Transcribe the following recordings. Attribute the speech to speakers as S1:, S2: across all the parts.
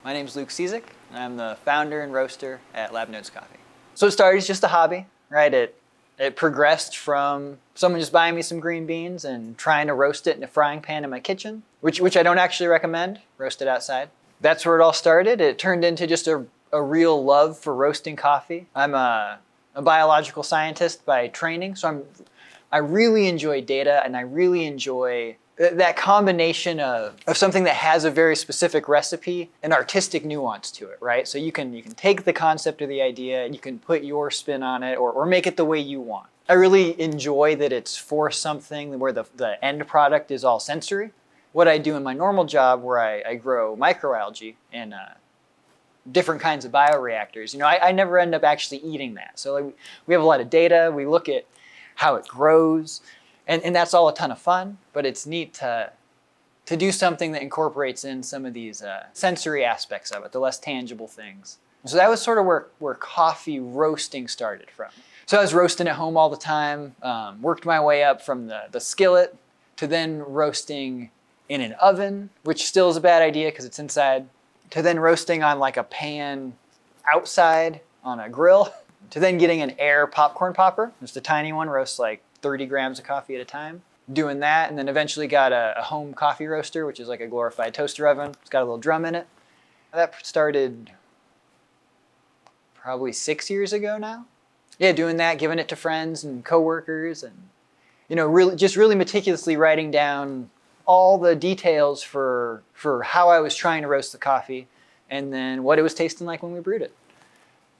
S1: My name's Luke Cizik, and I'm the founder and roaster at Lab Notes Coffee. So it started as just a hobby, right? It progressed from someone just buying me some green beans and trying to roast it in a frying pan in my kitchen, which I don't actually recommend, roast it outside. That's where it all started. It turned into just a real love for roasting coffee. I'm a biological scientist by training, so I really enjoy data, and I really enjoy that combination of something that has a very specific recipe and artistic nuance to it, right? So you can take the concept or the idea and you can put your spin on it or make it the way you want. I really enjoy that it's for something where the end product is all sensory. What I do in my normal job where I grow microalgae in different kinds of bioreactors, I never end up actually eating that. So we have a lot of data, we look at how it grows, and that's all a ton of fun, but it's neat to do something that incorporates in some of these sensory aspects of it, the less tangible things. So that was sort of where coffee roasting started from. So I was roasting at home all the time, worked my way up from the skillet to then roasting in an oven, which still is a bad idea because it's inside, to then roasting on like a pan outside on a grill, to then getting an air popcorn popper, just a tiny one, roasts like 30 grams of coffee at a time. Doing that, and then eventually got a home coffee roaster, which is like a glorified toaster oven. It's got a little drum in it. That started probably 6 years ago now. Yeah, doing that, giving it to friends and coworkers, and really meticulously writing down all the details for how I was trying to roast the coffee, and then what it was tasting like when we brewed it.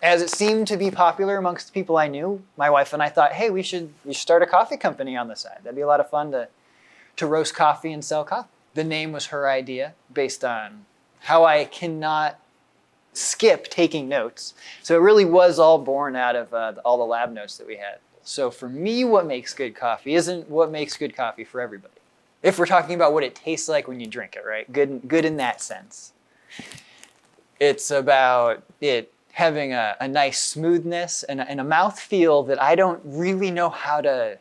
S1: As it seemed to be popular amongst the people I knew, my wife and I thought, hey, we should start a coffee company on the side. That'd be a lot of fun to roast coffee and sell coffee. The name was her idea based on how I cannot skip taking notes. So it really was all born out of all the lab notes that we had. So for me, what makes good coffee isn't what makes good coffee for everybody. If we're talking about what it tastes like when you drink it, right? Good in that sense. It's about it having a nice smoothness and a mouthfeel that I don't really know how to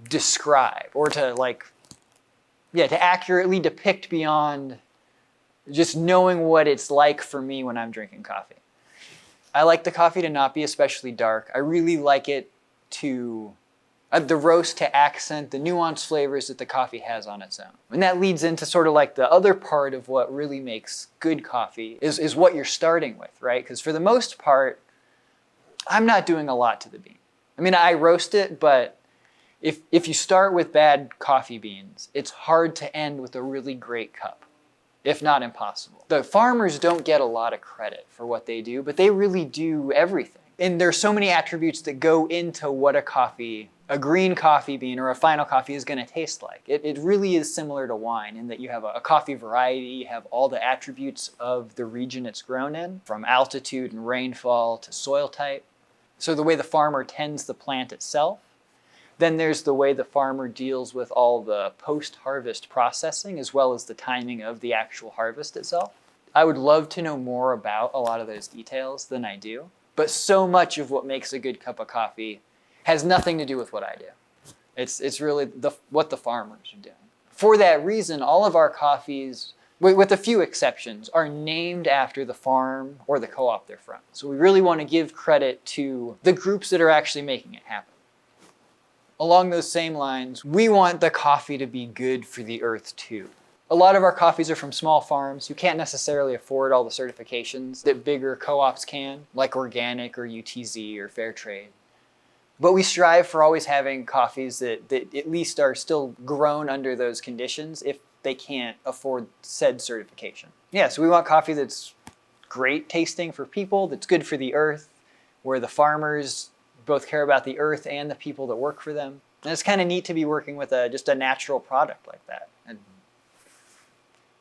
S1: describe or to accurately depict beyond just knowing what it's like for me when I'm drinking coffee. I like the coffee to not be especially dark. I really like it to the roast to accent the nuanced flavors that the coffee has on its own. And that leads into sort of like the other part of what really makes good coffee is what you're starting with, right? Because for the most part, I'm not doing a lot to the bean. I mean, I roast it, but if you start with bad coffee beans, it's hard to end with a really great cup, if not impossible. The farmers don't get a lot of credit for what they do, but they really do everything. And there's so many attributes that go into what a green coffee bean or a final coffee is going to taste like. It really is similar to wine in that you have a coffee variety, you have all the attributes of the region it's grown in, from altitude and rainfall to soil type. So the way the farmer tends the plant itself. Then there's the way the farmer deals with all the post-harvest processing as well as the timing of the actual harvest itself. I would love to know more about a lot of those details than I do, but so much of what makes a good cup of coffee has nothing to do with what I do. It's really what the farmers are doing. For that reason, all of our coffees, with a few exceptions, are named after the farm or the co-op they're from. So we really want to give credit to the groups that are actually making it happen. Along those same lines, we want the coffee to be good for the earth too. A lot of our coffees are from small farms who can't necessarily afford all the certifications that bigger co-ops can, like organic or UTZ or fair trade. But we strive for always having coffees that at least are still grown under those conditions if they can't afford said certification. Yeah, so we want coffee that's great tasting for people, that's good for the earth, where the farmers both care about the earth and the people that work for them. And it's kind of neat to be working with just a natural product like that. And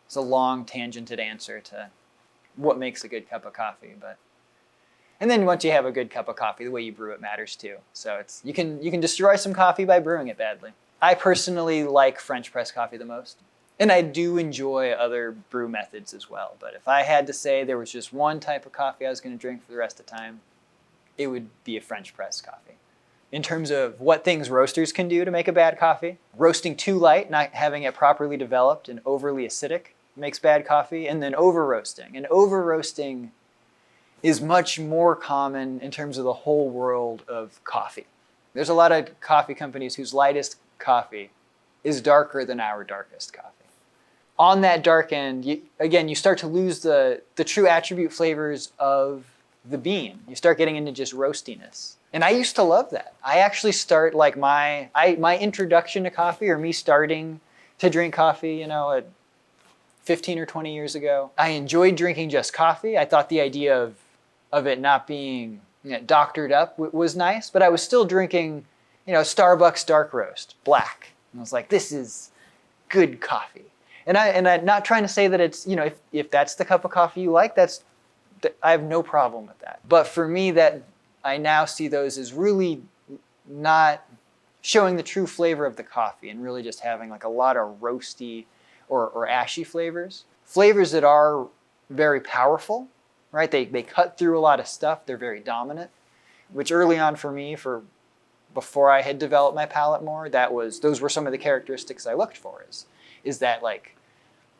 S1: it's a long tangented answer to what makes a good cup of coffee, and then once you have a good cup of coffee, the way you brew it matters too. So you can destroy some coffee by brewing it badly. I personally like French press coffee the most. And I do enjoy other brew methods as well. But if I had to say there was just one type of coffee I was going to drink for the rest of the time, it would be a French press coffee. In terms of what things roasters can do to make a bad coffee, roasting too light, not having it properly developed, and overly acidic makes bad coffee, and then over-roasting. And over-roasting is much more common in terms of the whole world of coffee. There's a lot of coffee companies whose lightest coffee is darker than our darkest coffee. On that dark end, you start to lose the true attribute flavors of the bean. You start getting into just roastiness. And I used to love that. I actually start like my introduction to coffee, or me starting to drink coffee, at 15 or 20 years ago. I enjoyed drinking just coffee. I thought the idea of it not being doctored up was nice, but I was still drinking, Starbucks dark roast, black. And I was like, this is good coffee. And I'm not trying to say that it's, if that's the cup of coffee you like, I have no problem with that. But for me, that I now see those as really not showing the true flavor of the coffee, and really just having like a lot of roasty or ashy flavors. Flavors that are very powerful, right? They cut through a lot of stuff. They're very dominant, which early on for me, before I had developed my palate more, those were some of the characteristics I looked for, is that like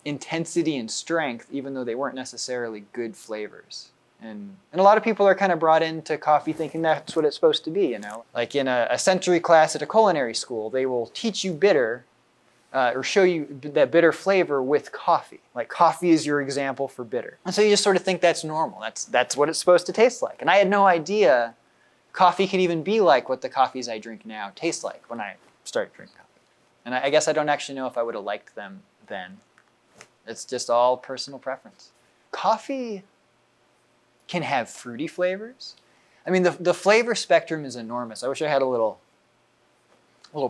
S1: intensity and strength, even though they weren't necessarily good flavors. And a lot of people are kind of brought into coffee thinking that's what it's supposed to be, Like in a sensory class at a culinary school, they will teach you bitter, or show you that bitter flavor with coffee. Like coffee is your example for bitter. And so you just sort of think that's normal. That's what it's supposed to taste like. And I had no idea coffee could even be like what the coffees I drink now taste like when I started drinking coffee. And I guess I don't actually know if I would have liked them then. It's just all personal preference. Coffee can have fruity flavors. I mean, the flavor spectrum is enormous. I wish I had a little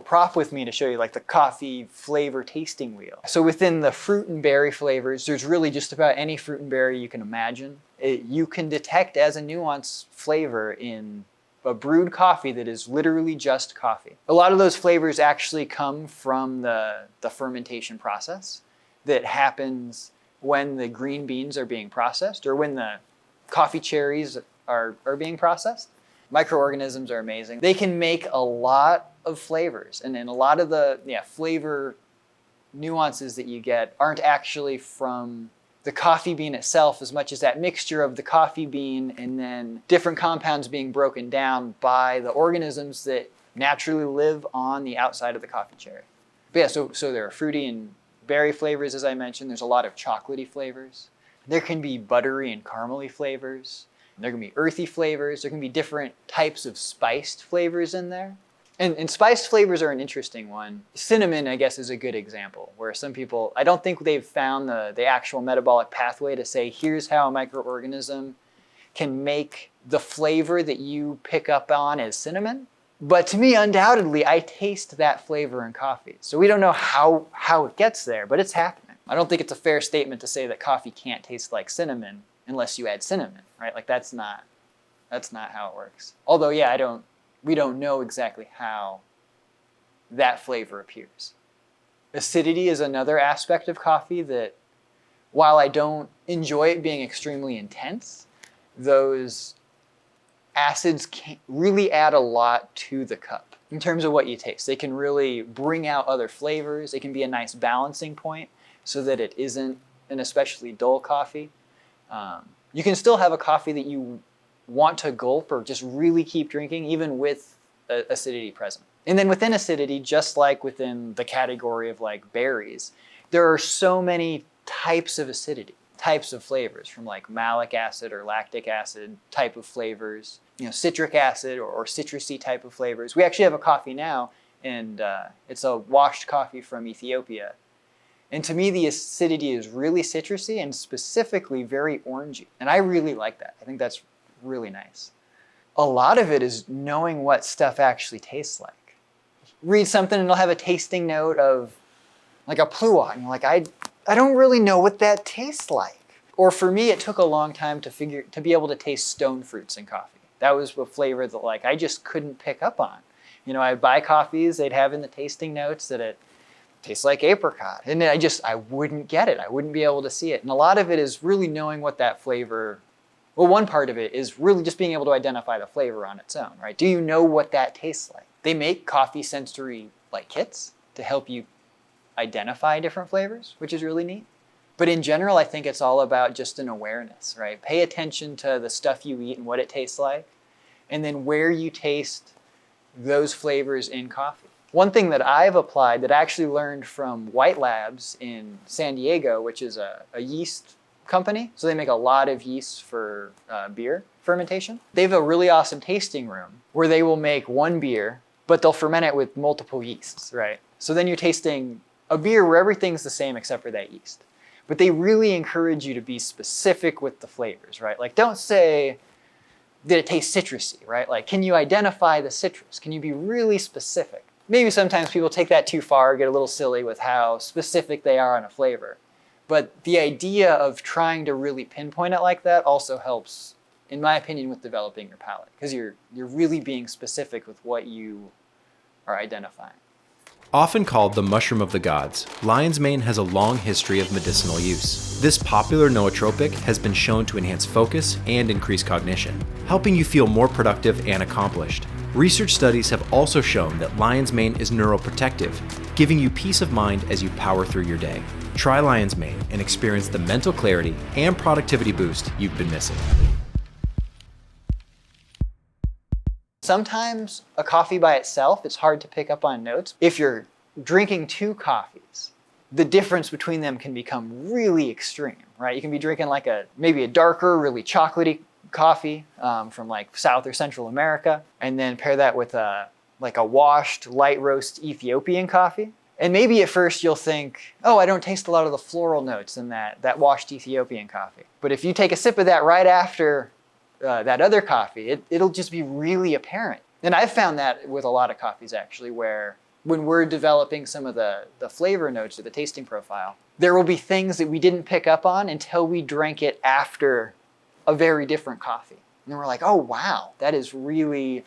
S1: prop with me to show you like the coffee flavor tasting wheel. So within the fruit and berry flavors, there's really just about any fruit and berry you can imagine. You can detect as a nuanced flavor in a brewed coffee that is literally just coffee. A lot of those flavors actually come from the fermentation process that happens when the green beans are being processed, or when the coffee cherries are being processed. Microorganisms are amazing. They can make a lot of flavors, and then a lot of the flavor nuances that you get aren't actually from the coffee bean itself as much as that mixture of the coffee bean and then different compounds being broken down by the organisms that naturally live on the outside of the coffee cherry. But yeah, so there are fruity and berry flavors, as I mentioned. There's a lot of chocolatey flavors. There can be buttery and caramely flavors. There can be earthy flavors. There can be different types of spiced flavors in there. And spiced flavors are an interesting one. Cinnamon, I guess, is a good example, where some people, I don't think they've found the actual metabolic pathway to say, here's how a microorganism can make the flavor that you pick up on as cinnamon. But to me, undoubtedly, I taste that flavor in coffee. So we don't know how it gets there, but it's happening. I don't think it's a fair statement to say that coffee can't taste like cinnamon unless you add cinnamon, right? Like that's not how it works. Although, yeah, we don't know exactly how that flavor appears. Acidity is another aspect of coffee that, while I don't enjoy it being extremely intense, those acids can really add a lot to the cup in terms of what you taste. They can really bring out other flavors. It can be a nice balancing point so that it isn't an especially dull coffee. You can still have a coffee that you want to gulp or just really keep drinking, even with acidity present. And then within acidity, just like within the category of like berries, there are so many types of acidity, types of flavors, from like malic acid or lactic acid type of flavors, citric acid or citrusy type of flavors. We actually have a coffee now, and it's a washed coffee from Ethiopia. And to me, the acidity is really citrusy and specifically very orangey. And I really like that. I think that's really nice. A lot of it is knowing what stuff actually tastes like. Read something and it'll have a tasting note of like a plough, and you're like, I don't really know what that tastes like. Or for me, it took a long time to be able to taste stone fruits in coffee. That was a flavor that like I just couldn't pick up on. I'd buy coffees, they'd have in the tasting notes that it tastes like apricot. And I wouldn't get it. I wouldn't be able to see it. And a lot of it is really knowing what that flavor, well, one part of it is really just being able to identify the flavor on its own, right? Do you know what that tastes like? They make coffee sensory like kits to help you identify different flavors, which is really neat. But in general, I think it's all about just an awareness, right? Pay attention to the stuff you eat and what it tastes like, and then where you taste those flavors in coffee. One thing that I've applied that I actually learned from White Labs in San Diego, which is a yeast company. So they make a lot of yeasts for beer fermentation. They have a really awesome tasting room where they will make one beer, but they'll ferment it with multiple yeasts, right? So then you're tasting a beer where everything's the same except for that yeast. But they really encourage you to be specific with the flavors, right? Like, don't say that it tastes citrusy, right? Like, can you identify the citrus? Can you be really specific? Maybe sometimes people take that too far, get a little silly with how specific they are on a flavor. But the idea of trying to really pinpoint it like that also helps, in my opinion, with developing your palate, because you're really being specific with what you are identifying.
S2: Often called the mushroom of the gods, lion's mane has a long history of medicinal use. This popular nootropic has been shown to enhance focus and increase cognition, helping you feel more productive and accomplished. Research studies have also shown that lion's mane is neuroprotective, giving you peace of mind as you power through your day. Try lion's mane and experience the mental clarity and productivity boost you've been missing.
S1: Sometimes a coffee by itself, it's hard to pick up on notes. If you're drinking two coffees, the difference between them can become really extreme, right? You can be drinking like maybe a darker, really chocolatey coffee from like South or Central America, and then pair that with like a washed light roast Ethiopian coffee. And maybe at first you'll think, oh, I don't taste a lot of the floral notes in that washed Ethiopian coffee. But if you take a sip of that right after that other coffee, it'll just be really apparent. And I've found that with a lot of coffees actually, where when we're developing some of the flavor notes or the tasting profile, there will be things that we didn't pick up on until we drank it after a very different coffee. And then we're like, oh wow, that is really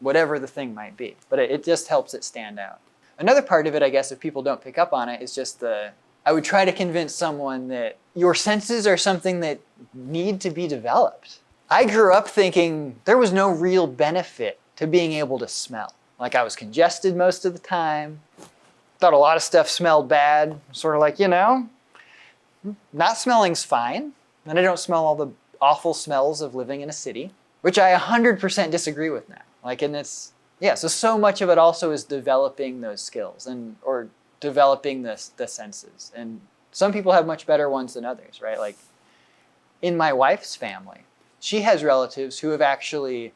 S1: whatever the thing might be. But it just helps it stand out. Another part of it, I guess, if people don't pick up on it, is just I would try to convince someone that your senses are something that need to be developed. I grew up thinking there was no real benefit to being able to smell. Like, I was congested most of the time, thought a lot of stuff smelled bad, sort of like, not smelling's fine, and I don't smell all the awful smells of living in a city, which I 100% disagree with now. Like, and so much of it also is developing those skills or developing the senses. And some people have much better ones than others, right? Like in my wife's family, she has relatives who have actually,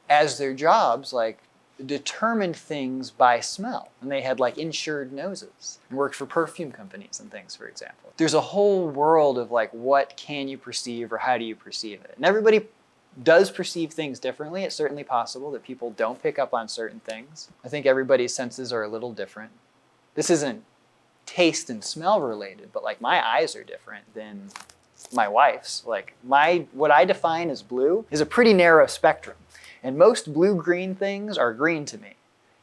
S1: as their jobs, like determined things by smell. And they had like insured noses and worked for perfume companies and things, for example. There's a whole world of like, what can you perceive or how do you perceive it? And everybody does perceive things differently. It's certainly possible that people don't pick up on certain things. I think everybody's senses are a little different. This isn't taste and smell related, but like my eyes are different than my wife's. Like what I define as blue is a pretty narrow spectrum. And most blue-green things are green to me.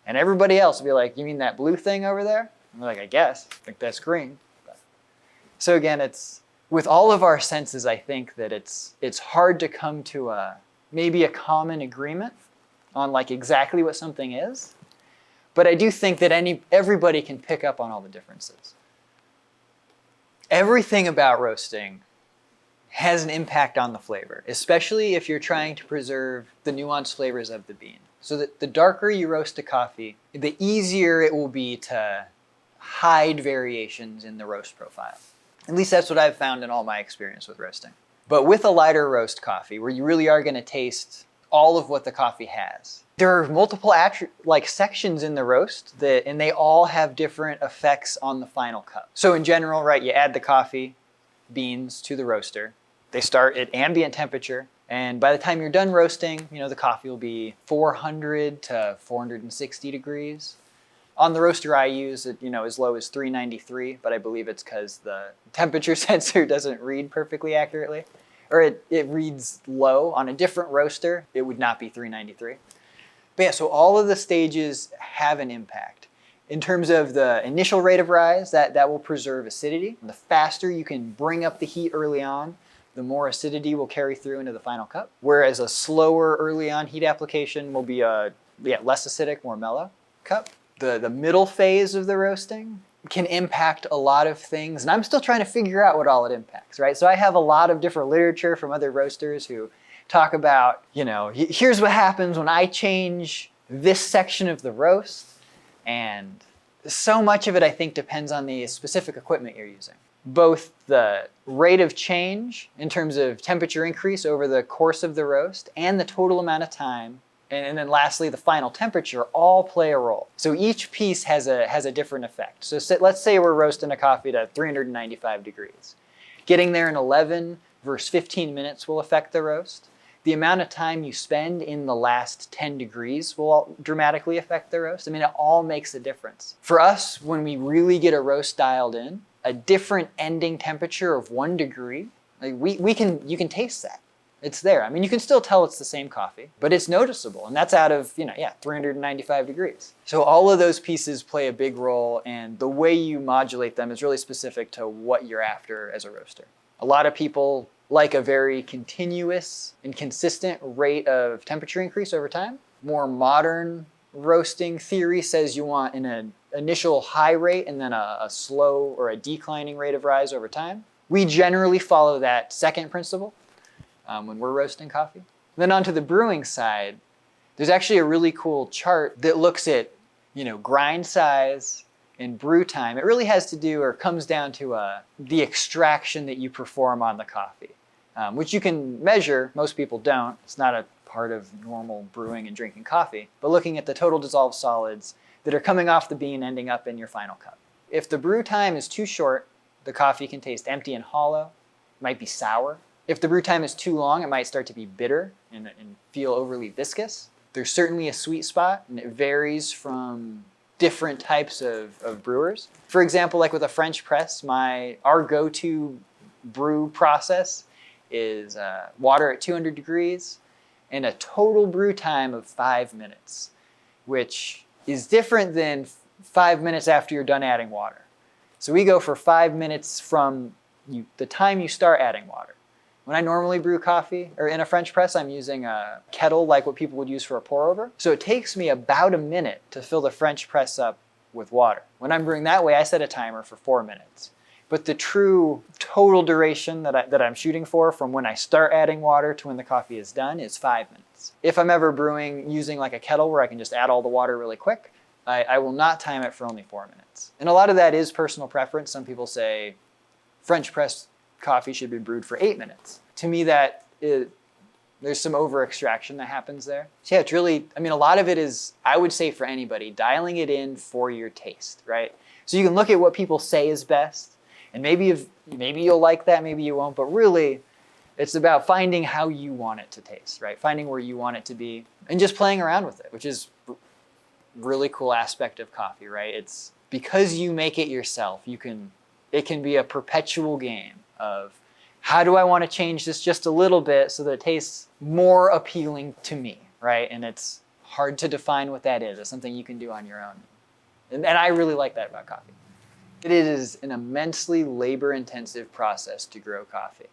S1: And everybody else will be like, you mean that blue thing over there? I'm like, I guess. I think that's green. So again, it's with all of our senses, I think that it's hard to come to maybe a common agreement on like exactly what something is. But I do think that everybody can pick up on all the differences. Everything about roasting has an impact on the flavor, especially if you're trying to preserve the nuanced flavors of the bean. So that the darker you roast a coffee, the easier it will be to hide variations in the roast profile. At least that's what I've found in all my experience with roasting. But with a lighter roast coffee, where you really are going to taste all of what the coffee has, there are multiple sections in the roast and they all have different effects on the final cup. So in general, right, you add the coffee beans to the roaster. They start at ambient temperature, and by the time you're done roasting, the coffee will be 400 to 460 degrees. On the roaster I use, as low as 393, but I believe it's because the temperature sensor doesn't read perfectly accurately, or it reads low. On a different roaster, it would not be 393. But yeah, so all of the stages have an impact. In terms of the initial rate of rise, that will preserve acidity. And the faster you can bring up the heat early on, the more acidity will carry through into the final cup. Whereas a slower early on heat application will be a less acidic, more mellow cup. The middle phase of the roasting, can impact a lot of things, and I'm still trying to figure out what all it impacts, right? So I have a lot of different literature from other roasters who talk about, here's what happens when I change this section of the roast, and so much of it I think depends on the specific equipment you're using. Both the rate of change in terms of temperature increase over the course of the roast and the total amount of time, and then lastly the final temperature, all play a role. So each piece has a different effect. So let's say we're roasting a coffee to 395 degrees. Getting there in 11 versus 15 minutes will affect the roast. The amount of time you spend in the last 10 degrees will dramatically affect the roast. I mean, it all makes a difference. For us, when we really get a roast dialed in, a different ending temperature of 1 degree, like you can taste that. It's there. I mean, you can still tell it's the same coffee, but it's noticeable, and that's out of 395 degrees. So all of those pieces play a big role, and the way you modulate them is really specific to what you're after as a roaster. A lot of people like a very continuous and consistent rate of temperature increase over time. More modern roasting theory says you want an initial high rate and then a slow or a declining rate of rise over time. We generally follow that second principle when we're roasting coffee. Then onto the brewing side, there's actually a really cool chart that looks at grind size and brew time. It really has to do, or comes down to the extraction that you perform on the coffee, which you can measure. Most people don't. It's not a part of normal brewing and drinking coffee, but looking at the total dissolved solids that are coming off the bean ending up in your final cup. If the brew time is too short, the coffee can taste empty and hollow. It might be sour. If the brew time is too long, it might start to be bitter and feel overly viscous. There's certainly a sweet spot, and it varies from different types of brewers. For example, like with a French press, our go-to brew process is water at 200 degrees and a total brew time of 5 minutes, which is different than 5 minutes after you're done adding water. So we go for 5 minutes from the time you start adding water. When I normally brew coffee, or in a French press, I'm using a kettle like what people would use for a pour over. So it takes me about a minute to fill the French press up with water. When I'm brewing that way, I set a timer for 4 minutes. But the true total duration that I'm shooting for from when I start adding water to when the coffee is done is 5 minutes. If I'm ever brewing using like a kettle where I can just add all the water really quick, I will not time it for only 4 minutes. And a lot of that is personal preference. Some people say French press coffee should be brewed for 8 minutes. To me, there's some over extraction that happens there. So yeah, it's really, a lot of it is, I would say for anybody, dialing it in for your taste, right? So you can look at what people say is best, and maybe you'll like that, maybe you won't, but really it's about finding how you want it to taste, right? Finding where you want it to be and just playing around with it, which is a really cool aspect of coffee, right? It's because you make it yourself, it can be a perpetual game of how do I want to change this just a little bit so that it tastes more appealing to me, right? And it's hard to define what that is. It's something you can do on your own. And I really like that about coffee. It is an immensely labor-intensive process to grow coffee,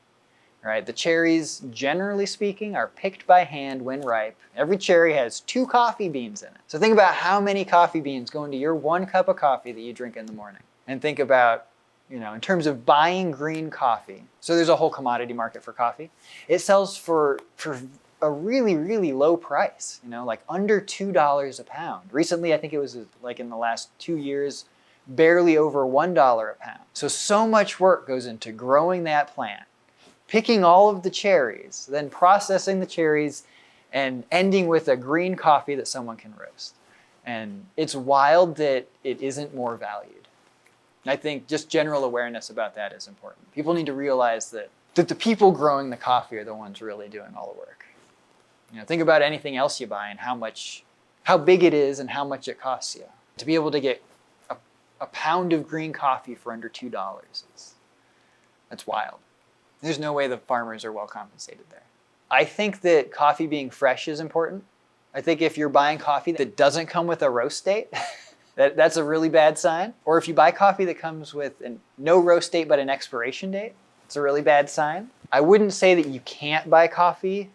S1: right? The cherries, generally speaking, are picked by hand when ripe. Every cherry has 2 coffee beans in it. So think about how many coffee beans go into your 1 cup of coffee that you drink in the morning. And think about, in terms of buying green coffee. So there's a whole commodity market for coffee. It sells for a really, really low price, like under $2 a pound. Recently, I think it was like in the last 2 years, barely over $1 a pound. So much work goes into growing that plant, picking all of the cherries, then processing the cherries, and ending with a green coffee that someone can roast. And it's wild that it isn't more valued. And I think just general awareness about that is important. People need to realize that the people growing the coffee are the ones really doing all the work. Think about anything else you buy and how big it is and how much it costs you. To be able to get a pound of green coffee for under $2, that's wild. There's no way the farmers are well compensated there. I think that coffee being fresh is important. I think if you're buying coffee that doesn't come with a roast date, that's a really bad sign. Or if you buy coffee that comes with no roast date but an expiration date, it's a really bad sign. I wouldn't say that you can't buy coffee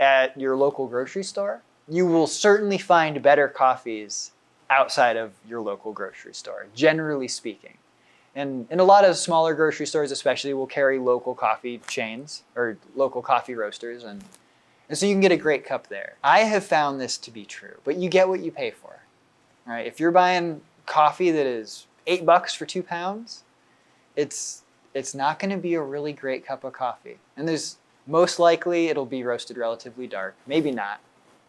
S1: at your local grocery store. You will certainly find better coffees outside of your local grocery store, generally speaking. And a lot of smaller grocery stores especially will carry local coffee chains or local coffee roasters, and so you can get a great cup there. I have found this to be true, but you get what you pay for. Right? If you're buying coffee that is $8 for 2 pounds, it's not going to be a really great cup of coffee. And there's most likely it'll be roasted relatively dark, maybe not.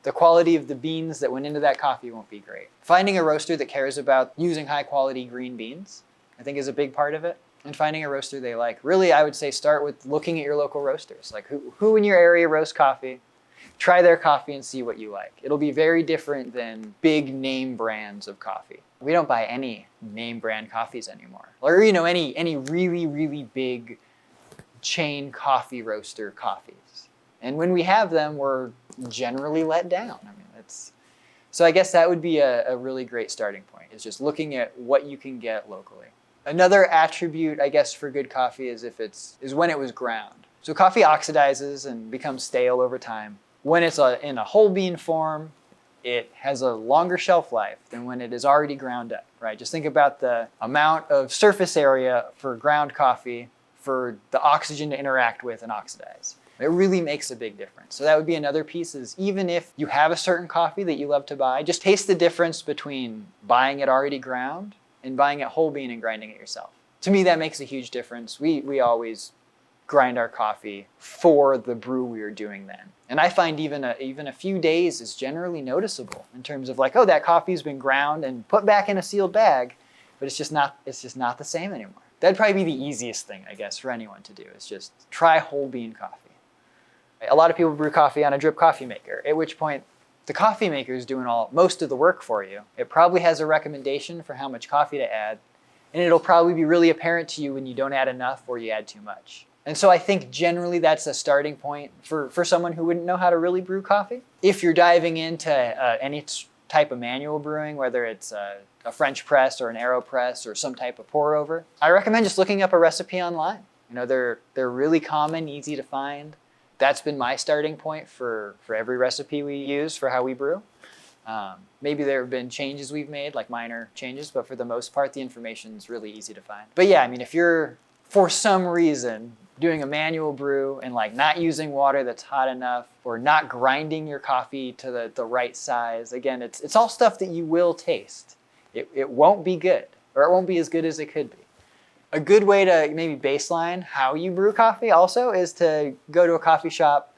S1: The quality of the beans that went into that coffee won't be great. Finding a roaster that cares about using high quality green beans, I think, is a big part of it. And finding a roaster they like. Really, I would say start with looking at your local roasters. Like who in your area roasts coffee? Try their coffee and see what you like. It'll be very different than big name brands of coffee. We don't buy any name brand coffees anymore. Or any really, really big chain coffee roaster coffees. And when we have them, we're generally let down. So I guess that would be a really great starting point, is just looking at what you can get locally. Another attribute, I guess, for good coffee is when it was ground. So coffee oxidizes and becomes stale over time. When it's in a whole bean form, it has a longer shelf life than when it is already ground up, right? Just think about the amount of surface area for ground coffee for the oxygen to interact with and oxidize. It really makes a big difference. So that would be another piece, is even if you have a certain coffee that you love to buy, just taste the difference between buying it already ground and buying it whole bean and grinding it yourself. To me, that makes a huge difference. We always grind our coffee for the brew we are doing then. And I find even a few days is generally noticeable in terms of like, oh, that coffee's been ground and put back in a sealed bag, but it's just not the same anymore. That'd probably be the easiest thing, I guess, for anyone to do, is just try whole bean coffee. A lot of people brew coffee on a drip coffee maker, at which point the coffee maker is doing most of the work for you. It probably has a recommendation for how much coffee to add, and it'll probably be really apparent to you when you don't add enough or you add too much. And so I think generally that's a starting point for someone who wouldn't know how to really brew coffee. If you're diving into any type of manual brewing, whether it's a French press or an AeroPress or some type of pour over, I recommend just looking up a recipe online. They're really common, easy to find. That's been my starting point for every recipe we use for how we brew. Maybe there have been changes we've made, like minor changes, but for the most part, the information is really easy to find. But yeah, if you're, for some reason, doing a manual brew and like not using water that's hot enough, or not grinding your coffee to the right size, again, it's all stuff that you will taste. It won't be good, or it won't be as good as it could be. A good way to maybe baseline how you brew coffee also is to go to a coffee shop,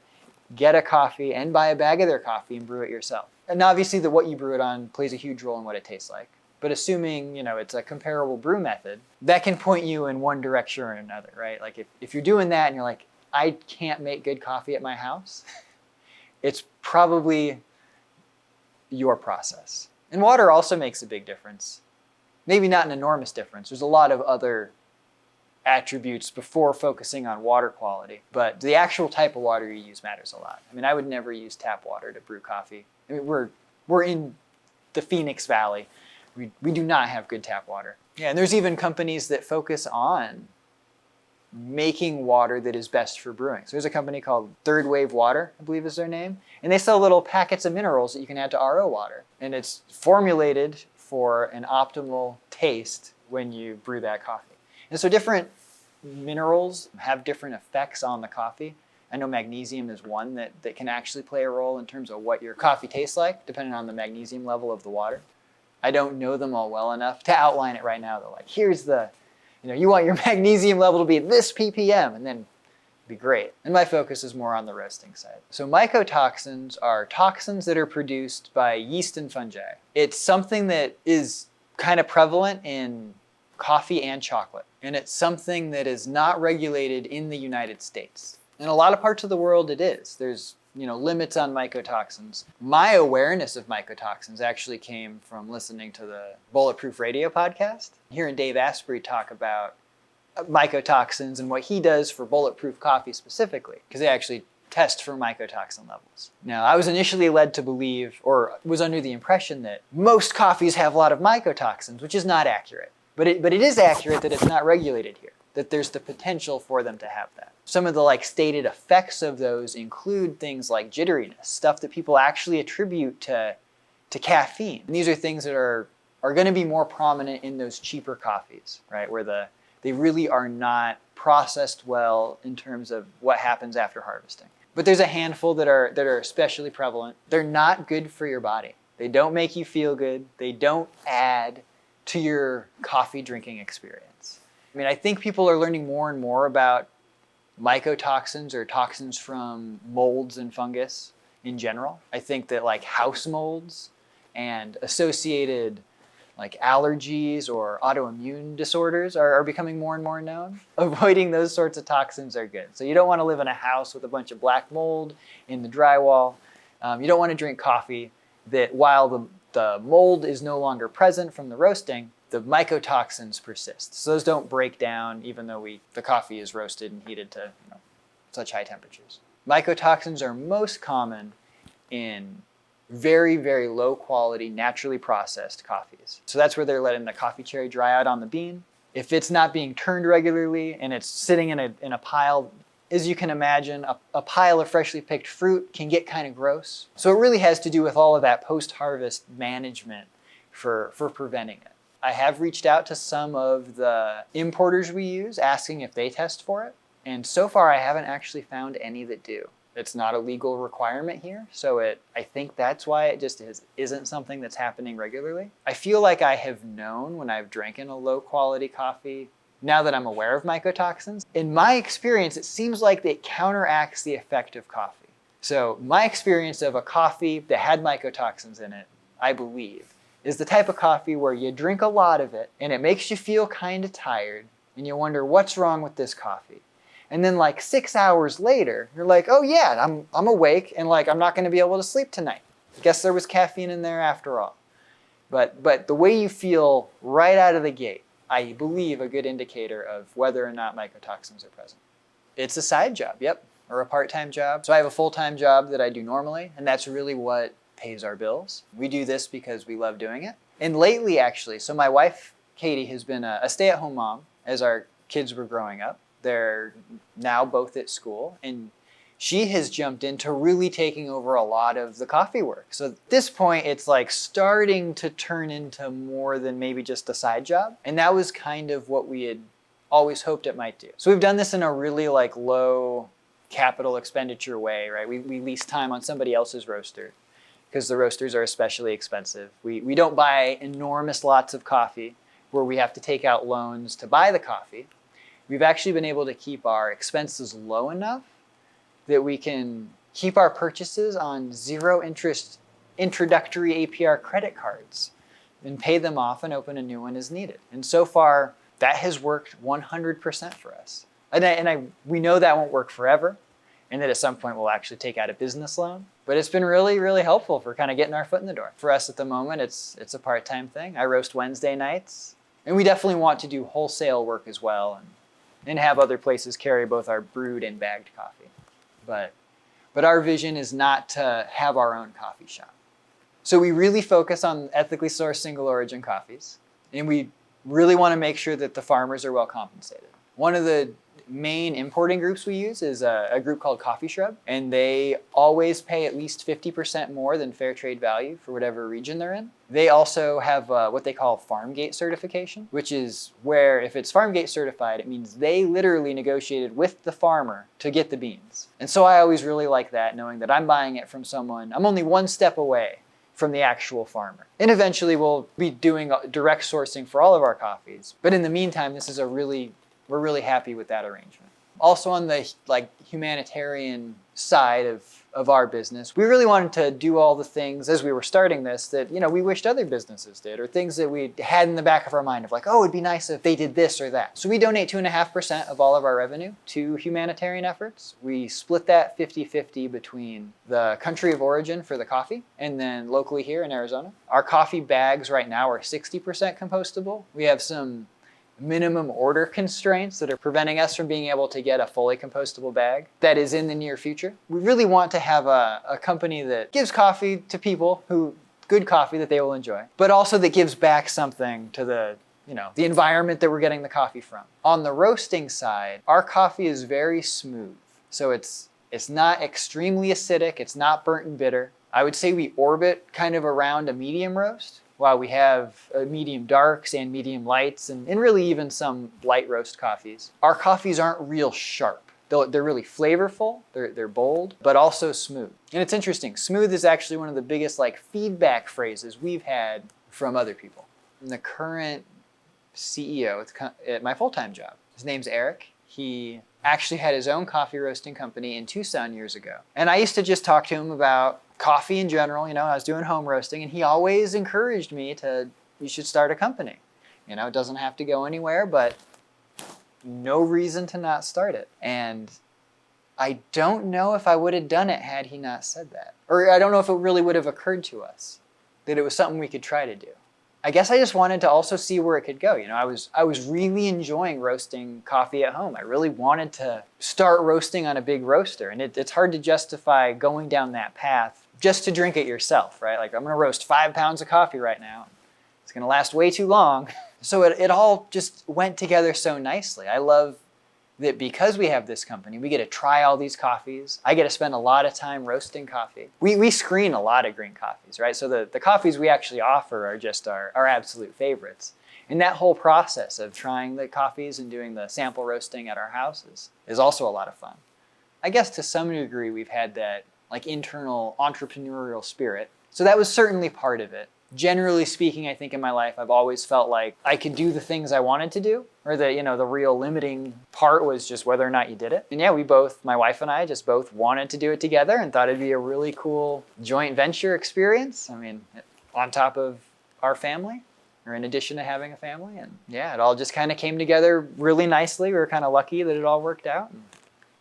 S1: get a coffee, and buy a bag of their coffee and brew it yourself. And obviously what you brew it on plays a huge role in what it tastes like. But assuming it's a comparable brew method, that can point you in one direction or another, right? Like if you're doing that and you're like, I can't make good coffee at my house, it's probably your process. And water also makes a big difference. Maybe not an enormous difference. There's a lot of other attributes before focusing on water quality, but the actual type of water you use matters a lot. I would never use tap water to brew coffee. We're in the Phoenix Valley. We do not have good tap water. Yeah, and there's even companies that focus on making water that is best for brewing. So there's a company called Third Wave Water, I believe is their name, and they sell little packets of minerals that you can add to RO water, and it's formulated for an optimal taste when you brew that coffee. And so different minerals have different effects on the coffee. I know magnesium is one that can actually play a role in terms of what your coffee tastes like, depending on the magnesium level of the water. I don't know them all well enough to outline it right now. They're like, here's you want your magnesium level to be this ppm, and then it'd be great. And my focus is more on the roasting side. So mycotoxins are toxins that are produced by yeast and fungi. It's something that is kind of prevalent in coffee and chocolate. And it's something that is not regulated in the United States. In a lot of parts of the world it is. There's limits on mycotoxins. My awareness of mycotoxins actually came from listening to the Bulletproof Radio podcast. Hearing Dave Asprey talk about mycotoxins and what he does for bulletproof coffee specifically, because they actually test for mycotoxin levels. Now, I was initially led to believe, or was under the impression, that most coffees have a lot of mycotoxins, which is not accurate. But it is accurate that it's not regulated here, that there's the potential for them to have that. Some of the stated effects of those include things like jitteriness, stuff that people actually attribute to to caffeine. And these are things that are going to be more prominent in those cheaper coffees, right? Where they really are not processed well in terms of what happens after harvesting. But there's a handful that are especially prevalent. They're not good for your body. They don't make you feel good. They don't add to your coffee drinking experience. I mean, I think people are learning more and more about mycotoxins or toxins from molds and fungus in general. I think that like house molds and associated like allergies or autoimmune disorders are becoming more and more known. Avoiding those sorts of toxins are good. So you don't want to live in a house with a bunch of black mold in the drywall. You don't want to drink coffee that while the mold is no longer present from the roasting, the mycotoxins persist. So those don't break down even though the coffee is roasted and heated to such high temperatures. Mycotoxins are most common in very, very low quality, naturally processed coffees. So that's where they're letting the coffee cherry dry out on the bean. If it's not being turned regularly and it's sitting in a pile, as you can imagine, a pile of freshly picked fruit can get kind of gross. So it really has to do with all of that post-harvest management for preventing it. I have reached out to some of the importers we use, asking if they test for it. And so far, I haven't actually found any that do. It's not a legal requirement here, so I think that's why it just isn't something that's happening regularly. I feel like I have known when I've drinking a low-quality coffee, now that I'm aware of mycotoxins. In my experience, it seems like it counteracts the effect of coffee. So my experience of a coffee that had mycotoxins in it, I believe, is the type of coffee where you drink a lot of it and it makes you feel kind of tired and you wonder what's wrong with this coffee. And then like 6 hours later, you're like, oh yeah, I'm awake and like I'm not going to be able to sleep tonight. Guess there was caffeine in there after all. But the way you feel right out of the gate, I believe a good indicator of whether or not mycotoxins are present. It's a side job, yep, or a part-time job. So I have a full-time job that I do normally, and that's really what pays our bills. We do this because we love doing it. And lately, actually, so my wife, Katie, has been a stay-at-home mom as our kids were growing up. They're now both at school, and she has jumped into really taking over a lot of the coffee work. So at this point, it's like starting to turn into more than maybe just a side job. And that was kind of what we had always hoped it might do. So we've done this in a really like low capital expenditure way, right? We lease time on somebody else's roaster because the roasters are especially expensive. We don't buy enormous lots of coffee where we have to take out loans to buy the coffee. We've actually been able to keep our expenses low enough that we can keep our purchases on zero interest introductory APR credit cards and pay them off and open a new one as needed. And so far, that has worked 100% for us. We know that won't work forever and that at some point we'll actually take out a business loan. But it's been really, really helpful for kind of getting our foot in the door. For us at the moment, it's a part-time thing. I roast Wednesday nights. And we definitely want to do wholesale work as well and have other places carry both our brewed and bagged coffee. But our vision is not to have our own coffee shop. So we really focus on ethically sourced single origin coffees, and we really want to make sure that the farmers are well compensated. One of the main importing groups we use is a group called Coffee Shrub, and they always pay at least 50% more than fair trade value for whatever region they're in. They also have what they call farm gate certification, which is where if it's farm gate certified, it means they literally negotiated with the farmer to get the beans. And so I always really like that, knowing that I'm buying it from someone, I'm only one step away from the actual farmer. And eventually we'll be doing direct sourcing for all of our coffees. But in the meantime, we're really happy with that arrangement. Also on the humanitarian side of our business, we really wanted to do all the things as we were starting this that we wished other businesses did, or things that we had in the back of our mind of like, oh, it'd be nice if they did this or that. So we donate 2.5% of all of our revenue to humanitarian efforts. We split that 50-50 between the country of origin for the coffee and then locally here in Arizona. Our coffee bags right now are 60% compostable. We have some minimum order constraints that are preventing us from being able to get a fully compostable bag that is in the near future. We really want to have a company that gives coffee to people good coffee that they will enjoy, but also that gives back something to the environment that we're getting the coffee from. On the roasting side, our coffee is very smooth. So it's not extremely acidic, it's not burnt and bitter. I would say we orbit kind of around a medium roast, while we have medium darks and medium lights and really even some light roast coffees. Our coffees aren't real sharp. They're really flavorful, they're bold, but also smooth. And it's interesting, smooth is actually one of the biggest like feedback phrases we've had from other people. And the current CEO at my full-time job, his name's Eric. He actually had his own coffee roasting company in Tucson years ago. And I used to just talk to him about coffee in general. I was doing home roasting, and he always encouraged me you should start a company. It doesn't have to go anywhere, but no reason to not start it. And I don't know if I would have done it had he not said that. Or I don't know if it really would have occurred to us that it was something we could try to do. I guess I just wanted to also see where it could go. I was really enjoying roasting coffee at home. I really wanted to start roasting on a big roaster. And it's hard to justify going down that path just to drink it yourself, right? Like, I'm gonna roast 5 pounds of coffee right now. It's gonna last way too long. So it all just went together so nicely. I love that because we have this company, we get to try all these coffees. I get to spend a lot of time roasting coffee. We screen a lot of green coffees, right? So the coffees we actually offer are just our absolute favorites. And that whole process of trying the coffees and doing the sample roasting at our houses is also a lot of fun. I guess to some degree we've had that like internal entrepreneurial spirit. So that was certainly part of it. Generally speaking, I think in my life, I've always felt like I could do the things I wanted to do, or that, the real limiting part was just whether or not you did it. And yeah, my wife and I just both wanted to do it together and thought it'd be a really cool joint venture experience. On top of our family, or in addition to having a family. And yeah, it all just kind of came together really nicely. We were kind of lucky that it all worked out.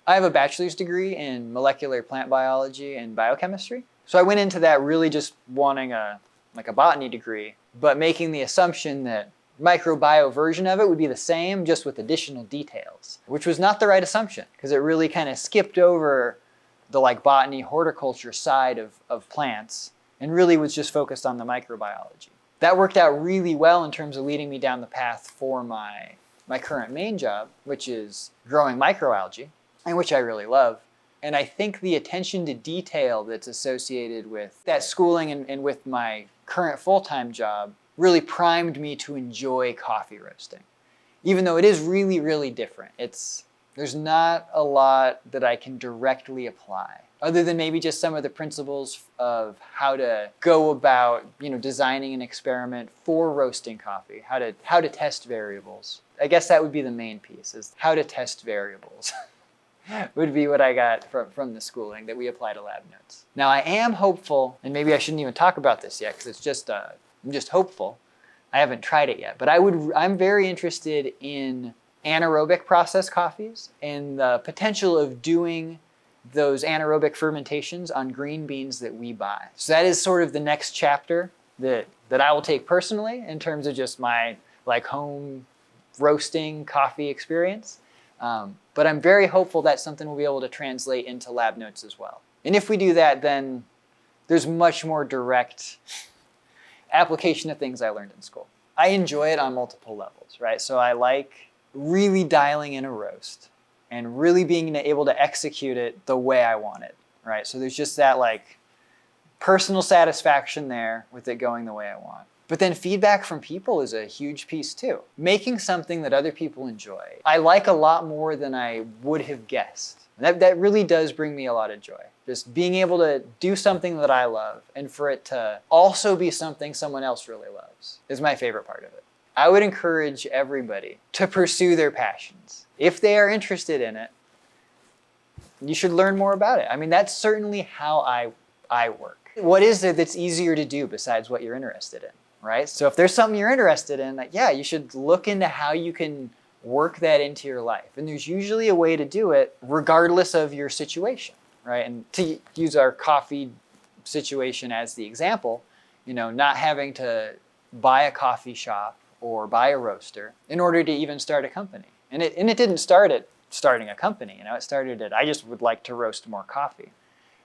S1: I have a bachelor's degree in molecular plant biology and biochemistry. So I went into that really just wanting a botany degree, but making the assumption that microbio version of it would be the same, just with additional details, which was not the right assumption, because it really kind of skipped over the botany horticulture side of plants and really was just focused on the microbiology. That worked out really well in terms of leading me down the path for my current main job, which is growing microalgae, and which I really love. And I think the attention to detail that's associated with that schooling and with my current full-time job really primed me to enjoy coffee roasting. Even though it is really, really different. There's not a lot that I can directly apply, other than maybe just some of the principles of how to go about, designing an experiment for roasting coffee, how to test variables. I guess that would be the main piece, is how to test variables. Would be what I got from the schooling that we apply to lab notes. Now I am hopeful, and maybe I shouldn't even talk about this yet because I'm just hopeful. I haven't tried it yet, but I'm very interested in anaerobic process coffees and the potential of doing those anaerobic fermentations on green beans that we buy. So that is sort of the next chapter that I will take personally in terms of just my home roasting coffee experience. But I'm very hopeful that's something we'll be able to translate into lab notes as well. And if we do that, then there's much more direct application of things I learned in school. I enjoy it on multiple levels, right? So I like really dialing in a roast and really being able to execute it the way I want it, right? So there's just that personal satisfaction there with it going the way I want. But then feedback from people is a huge piece too. Making something that other people enjoy, I like a lot more than I would have guessed. And that really does bring me a lot of joy. Just being able to do something that I love and for it to also be something someone else really loves is my favorite part of it. I would encourage everybody to pursue their passions. If they are interested in it, you should learn more about it. That's certainly how I work. What is it that's easier to do besides what you're interested in? Right? So if there's something you're interested in, you should look into how you can work that into your life. And there's usually a way to do it regardless of your situation, right? And to use our coffee situation as the example, not having to buy a coffee shop or buy a roaster in order to even start a company. And it didn't start at starting a company, it started at, I just would like to roast more coffee.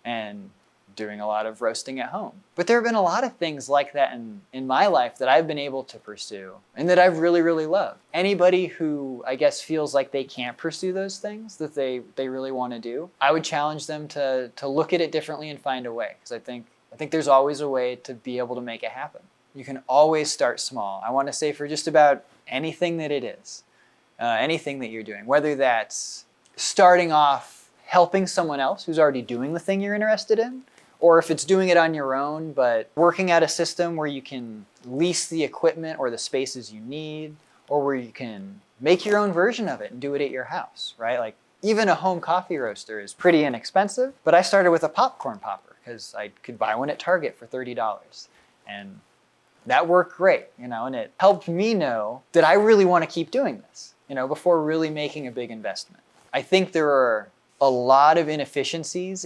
S1: And doing a lot of roasting at home. But there have been a lot of things like that in my life that I've been able to pursue and that I've really, really loved. Anybody who I guess feels like they can't pursue those things that they really want to do, I would challenge them to look at it differently and find a way. Because I think I think there's always a way to be able to make it happen. You can always start small. I want to say for just about anything that it is, anything that you're doing, whether that's starting off helping someone else who's already doing the thing you're interested in, or if it's doing it on your own, but working out a system where you can lease the equipment or the spaces you need, or where you can make your own version of it and do it at your house, right? Like even a home coffee roaster is pretty inexpensive, but I started with a popcorn popper because I could buy one at Target for $30. And that worked great, and it helped me know that I really want to keep doing this, before really making a big investment. I think there are a lot of inefficiencies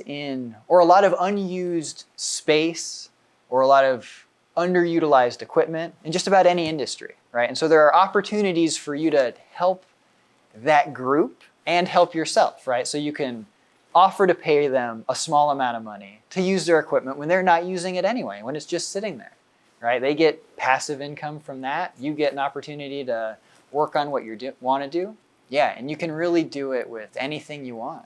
S1: or a lot of unused space, or a lot of underutilized equipment in just about any industry, right? And so there are opportunities for you to help that group and help yourself, right? So you can offer to pay them a small amount of money to use their equipment when they're not using it anyway, when it's just sitting there, right? They get passive income from that. You get an opportunity to work on what you want to do. Yeah, and you can really do it with anything you want.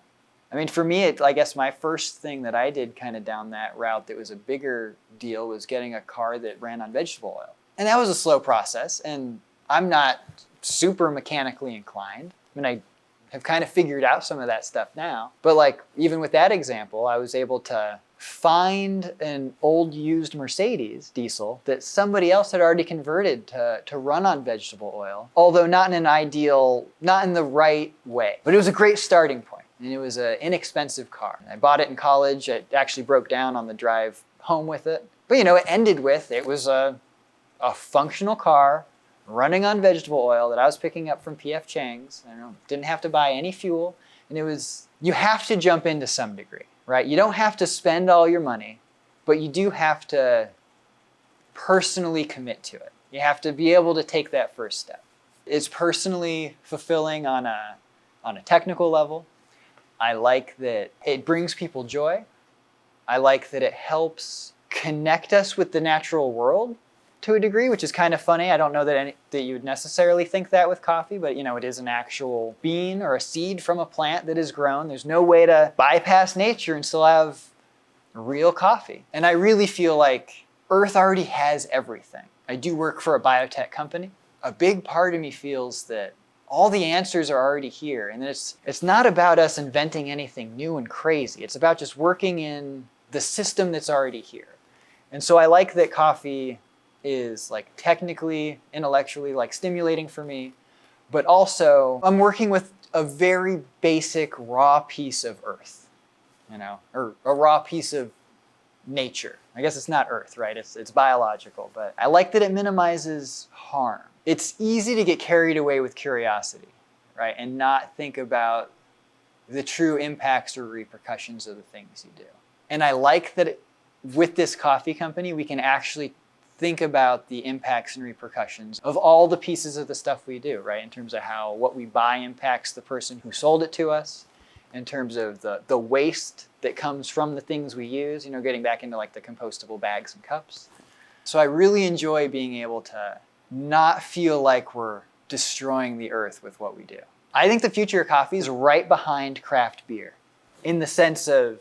S1: I mean, for me, I guess my first thing that I did kind of down that route that was a bigger deal was getting a car that ran on vegetable oil. And that was a slow process, and I'm not super mechanically inclined. I mean, I have kind of figured out some of that stuff now. But like, even with that example, I was able to find an old used Mercedes diesel that somebody else had already converted to run on vegetable oil, although not in the right way. But it was a great starting point. And it was an inexpensive car. I bought it in college. It actually broke down on the drive home with it. But it ended with, it was a functional car running on vegetable oil that I was picking up from P.F. Chang's. Didn't have to buy any fuel. And you have to jump in to some degree, right? You don't have to spend all your money, but you do have to personally commit to it. You have to be able to take that first step. It's personally fulfilling on a technical level. I like that it brings people joy. I like that it helps connect us with the natural world to a degree, which is kind of funny. I don't know that you would necessarily think that with coffee, but it is an actual bean or a seed from a plant that is grown. There's no way to bypass nature and still have real coffee. And I really feel like Earth already has everything. I do work for a biotech company. A big part of me feels that all the answers are already here, and it's not about us inventing anything new and crazy. It's about just working in the system that's already here. And so I like that coffee is like technically, intellectually like stimulating for me, but also I'm working with a very basic raw piece of earth, or a raw piece of nature. I guess it's not earth, right? It's biological, but I like that it minimizes harm. It's easy to get carried away with curiosity, right? And not think about the true impacts or repercussions of the things you do. And I like that with this coffee company, we can actually think about the impacts and repercussions of all the pieces of the stuff we do, right? In terms of how what we buy impacts the person who sold it to us, in terms of the waste that comes from the things we use, getting back into like the compostable bags and cups. So I really enjoy being able to not feel like we're destroying the earth with what we do. I think the future of coffee is right behind craft beer, in the sense of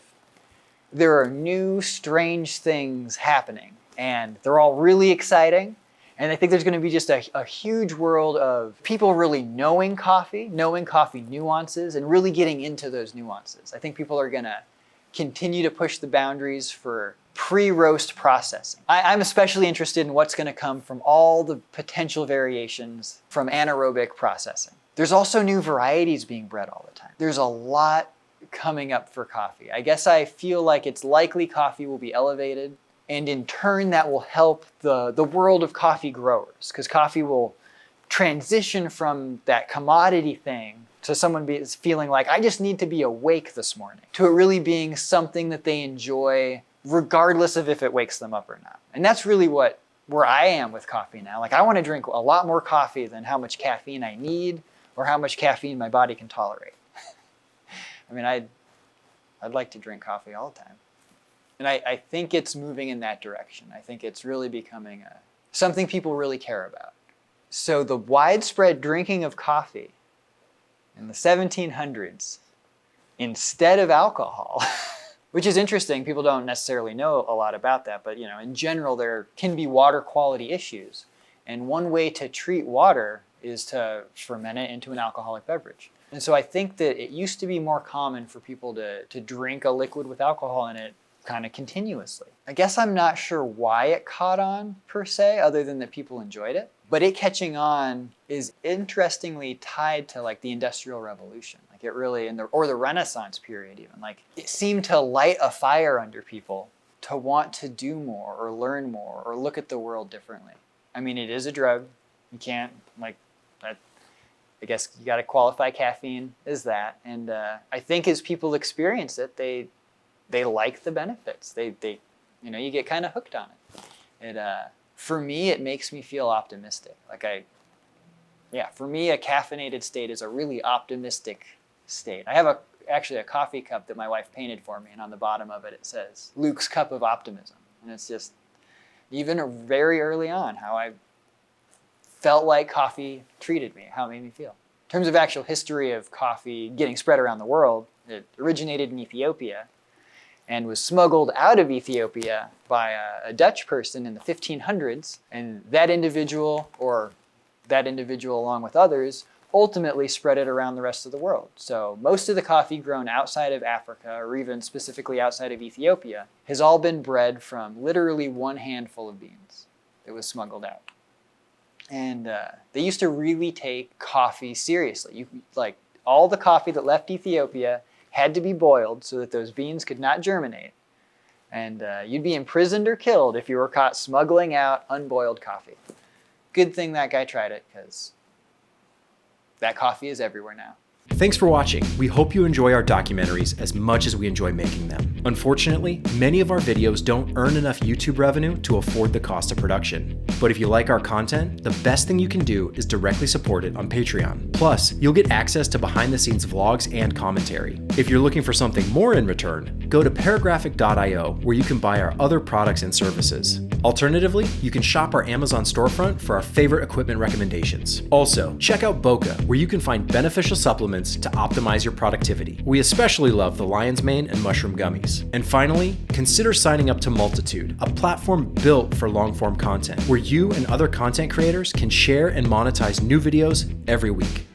S1: there are new, strange things happening, and they're all really exciting. And I think there's going to be just a huge world of people really knowing coffee nuances, and really getting into those nuances. I think people are going to continue to push the boundaries for pre-roast processing. I'm especially interested in what's going to come from all the potential variations from anaerobic processing. There's also new varieties being bred all the time. There's a lot coming up for coffee. I guess I feel like it's likely coffee will be elevated, and in turn that will help the world of coffee growers, because coffee will transition from that commodity thing to someone feeling like, I just need to be awake this morning, to it really being something that they enjoy regardless of if it wakes them up or not. And that's really where I am with coffee now. Like, I want to drink a lot more coffee than how much caffeine I need or how much caffeine my body can tolerate. I mean, I'd like to drink coffee all the time. And I think it's moving in that direction. I think it's really becoming something people really care about. So the widespread drinking of coffee in the 1700s, instead of alcohol, which is interesting. People don't necessarily know a lot about that, but in general, there can be water quality issues. And one way to treat water is to ferment it into an alcoholic beverage. And so I think that it used to be more common for people to drink a liquid with alcohol in it kind of continuously. I guess I'm not sure why it caught on per se, other than that people enjoyed it. But it catching on is interestingly tied to like the Industrial Revolution. Like it really, or the Renaissance period even. Like it seemed to light a fire under people to want to do more or learn more or look at the world differently. I mean, it is a drug. You can't, like, I guess you got to qualify caffeine as that. And I think as people experience it, they like the benefits. They you get kind of hooked on it. For me, it makes me feel optimistic. For me, a caffeinated state is a really optimistic state. I have actually a coffee cup that my wife painted for me, and on the bottom of it, it says, Luke's Cup of Optimism. And it's just, even very early on, how I felt like coffee treated me, how it made me feel. In terms of actual history of coffee getting spread around the world, it originated in Ethiopia and was smuggled out of Ethiopia by a Dutch person in the 1500s. And that individual along with others, ultimately spread it around the rest of the world. So most of the coffee grown outside of Africa, or even specifically outside of Ethiopia, has all been bred from literally one handful of beans that was smuggled out. And they used to really take coffee seriously. All the coffee that left Ethiopia had to be boiled so that those beans could not germinate. And you'd be imprisoned or killed if you were caught smuggling out unboiled coffee. Good thing that guy tried it, because that coffee is everywhere now.
S2: Thanks for watching. We hope you enjoy our documentaries as much as we enjoy making them. Unfortunately, many of our videos don't earn enough YouTube revenue to afford the cost of production. But if you like our content, the best thing you can do is directly support it on Patreon. Plus, you'll get access to behind-the-scenes vlogs and commentary. If you're looking for something more in return, go to paragraphic.io, where you can buy our other products and services. Alternatively, you can shop our Amazon storefront for our favorite equipment recommendations. Also, check out Boca, where you can find beneficial supplements to optimize your productivity. We especially love the lion's mane and mushroom gummies. And finally, consider signing up to Multitude, a platform built for long-form content, where you and other content creators can share and monetize new videos every week.